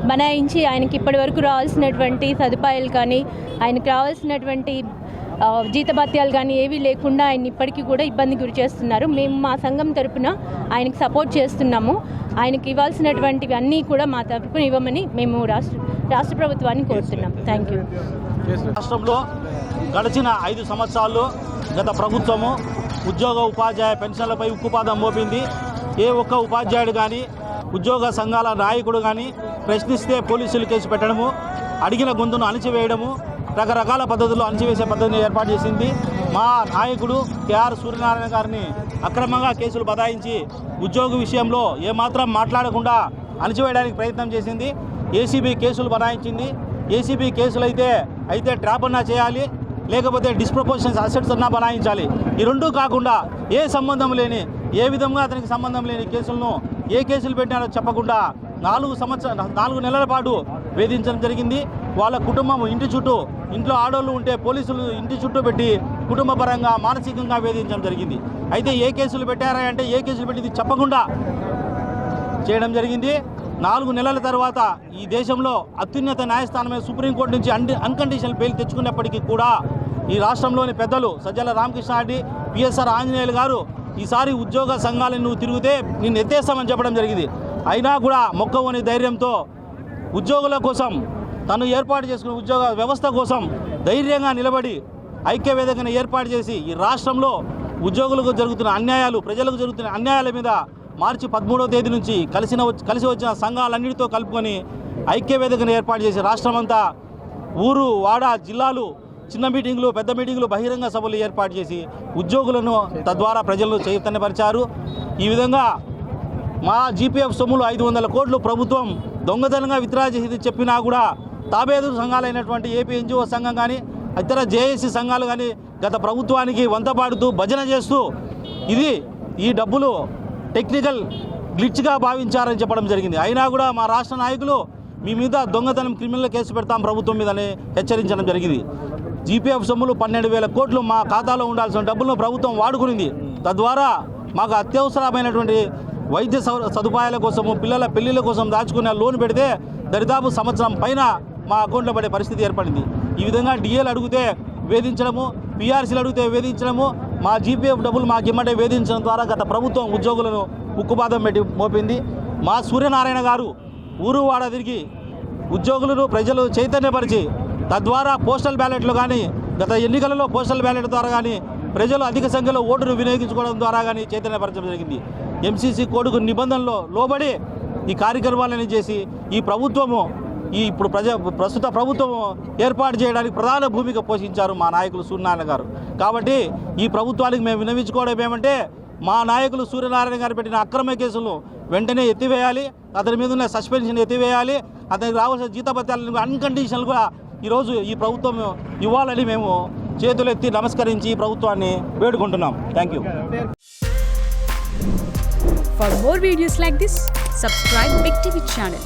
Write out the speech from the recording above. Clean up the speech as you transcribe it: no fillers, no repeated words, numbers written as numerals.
బనాయించి ఆయనకి ఇప్పటి వరకు రావాల్సినటువంటి సదుపాయాలు కానీ ఆయనకు రావాల్సినటువంటి జీతభత్యాలు కానీ ఏవీ లేకుండా ఆయన ఇప్పటికీ కూడా ఇబ్బంది గురి చేస్తున్నారు. మేము మా సంఘం తరపున ఆయనకు సపోర్ట్ చేస్తున్నాము. ఆయనకి ఇవ్వాల్సినటువంటివి అన్నీ కూడా మా తరపున ఇవ్వమని మేము రాష్ట్ర ప్రభుత్వాన్ని కోరుతున్నాం. Thank you. రాష్ట్రంలో గడిచిన 5 సంవత్సరాల్లో గత ప్రభుత్వము ఉద్యోగ ఉపాధ్యాయ పెన్షన్లపై ఉక్కుపాదం మోపింది. ఏ ఒక్క ఉపాధ్యాయుడు కానీ ఉద్యోగ సంఘాల నాయకుడు కానీ ప్రశ్నిస్తే పోలీసులు కేసు పెట్టడము, అడిగిన గొంతును అణిచివేయడము, రకరకాల పద్ధతుల్లో అణిచివేసే పద్ధతిని ఏర్పాటు చేసింది. మా నాయకుడు కేఆర్ సూర్యనారాయణ గారిని అక్రమంగా కేసులు బదాయించి ఉద్యోగ విషయంలో ఏమాత్రం మాట్లాడకుండా అణిచివేయడానికి ప్రయత్నం చేసింది. ఏసీబీ కేసులు బనాయించింది. ఏసీబీ కేసులు అయితే ట్రాప్ అన్నా చేయాలి, లేకపోతే డిస్ప్రపోర్షన్స్ అసెట్స్ అన్నా బనాయించాలి. ఈ రెండూ కాకుండా ఏ సంబంధం లేని, ఏ విధంగా అతనికి సంబంధం లేని కేసులను ఏ కేసులు పెట్టారో చెప్పకుండా 4 నెలల పాటు వేధించడం జరిగింది. వాళ్ళ కుటుంబం ఇంట్లో ఆడోళ్ళు ఉంటే పోలీసులు ఇంటి చుట్టూ పెట్టి కుటుంబ పరంగా మానసికంగా వేధించడం జరిగింది. అయితే ఏ కేసులు పెట్టారా అంటే ఏ కేసులు పెట్టింది చెప్పకుండా చేయడం జరిగింది. 4 నెలల తర్వాత ఈ దేశంలో అత్యున్నత న్యాయస్థానమైన సుప్రీంకోర్టు నుంచి అన్కండిషనల్ బెయిల్ తెచ్చుకున్నప్పటికీ కూడా ఈ రాష్ట్రంలోని పెద్దలు సజ్జల రామకృష్ణారెడ్డి, పిఎస్ఆర్ ఆంజనేయులు గారు ఈసారి ఉద్యోగ సంఘాలను నువ్వు తిరిగితే నిన్ను ఎత్తేస్తామని చెప్పడం జరిగింది. అయినా కూడా మొక్కవని ధైర్యంతో ఉద్యోగుల కోసం తను ఏర్పాటు చేసుకున్న ఉద్యోగ వ్యవస్థ కోసం ధైర్యంగా నిలబడి ఐక్యవేదికను ఏర్పాటు చేసి ఈ రాష్ట్రంలో ఉద్యోగులకు జరుగుతున్న అన్యాయాలు, ప్రజలకు జరుగుతున్న అన్యాయాల మీద మార్చి 13వ తేదీ నుంచి కలిసి వచ్చిన సంఘాలన్నిటితో కలుపుకొని ఐక్యవేదికను ఏర్పాటు చేసి రాష్ట్రమంతా ఊరు, వాడ, జిల్లాలు చిన్న మీటింగులు, పెద్ద మీటింగులు, బహిరంగ సభలు ఏర్పాటు చేసి ఉద్యోగులను తద్వారా ప్రజలను చైతన్యపరిచారు. ఈ విధంగా మా జీపీఎఫ్ సొమ్ములు 500 కోట్లు ప్రభుత్వం దొంగతనంగా విత్డ్రా చేసి చెప్పినా కూడా తాబేదు సంఘాలైనటువంటి ఏపీ ఎన్జిఓ సంఘం కానీ ఇతర జేఏసీ సంఘాలు కానీ గత ప్రభుత్వానికి వంతపాడుతూ భజన చేస్తూ ఈ డబ్బులు టెక్నికల్ గ్లిచ్గా భావించారని చెప్పడం జరిగింది. అయినా కూడా మా రాష్ట్ర నాయకులు మీ మీద దొంగతనం క్రిమినల్ కేసు పెడతాం ప్రభుత్వం మీదని హెచ్చరించడం జరిగింది. జీపీఎఫ్ సొమ్ములు 12,000 కోట్లు మా ఖాతాలో ఉండాల్సిన డబ్బులను ప్రభుత్వం వాడుకునింది. తద్వారా మాకు అత్యవసరమైనటువంటి వైద్య సదుపాయాల కోసము, పిల్లల పెళ్లిళ్ళ కోసం దాచుకునే లోన్ పెడితే దరిదాపు సంవత్సరం పైన మా అకౌంట్లో పడే పరిస్థితి ఏర్పడింది. ఈ విధంగా డిఏలు అడిగితే వేధించడము, పీఆర్సీలు అడిగితే వేధించడము, మా జీపీఎఫ్ డబ్బులు మాకు ఇమ్మటే వేధించడం ద్వారా గత ప్రభుత్వం ఉద్యోగులను ఉక్కుపాదం పెట్టి మోపింది. మా సూర్యనారాయణ గారు ఊరు వాడ తిరిగి ఉద్యోగులను ప్రజలు చైతన్యపరిచి తద్వారా పోస్టల్ బ్యాలెట్లు కానీ గత ఎన్నికలలో పోస్టల్ బ్యాలెట్ ద్వారా కానీ ప్రజలు అధిక సంఖ్యలో ఓటును వినియోగించుకోవడం ద్వారా కానీ చైతన్యపరచడం జరిగింది. ఎంసీసీ కోడ్కు నిబంధనలో లోబడి ఈ కార్యక్రమాలను చేసి ఈ ప్రభుత్వము ఇప్పుడు ప్రస్తుత ప్రభుత్వం ఏర్పాటు చేయడానికి ప్రధాన భూమిక పోషించారు మా నాయకులు సూర్యనారాయణ గారు. కాబట్టి ఈ ప్రభుత్వానికి మేము విన్నవించుకోవడం ఏమంటే మా నాయకులు సూర్యనారాయణ గారు పెట్టిన అక్రమ కేసులను వెంటనే ఎత్తివేయాలి, అతని మీద ఉన్న సస్పెన్షన్ ఎత్తివేయాలి, అతనికి రావాల్సిన జీతభత్యాలను అన్కండిషనల్ కూడా ఈరోజు ఈ ప్రభుత్వం ఇవ్వాలని మేము చేతులెత్తి నమస్కరించి ఈ ప్రభుత్వాన్ని వేడుకుంటున్నాం. Thank you. For more videos like this, subscribe Big TV channel.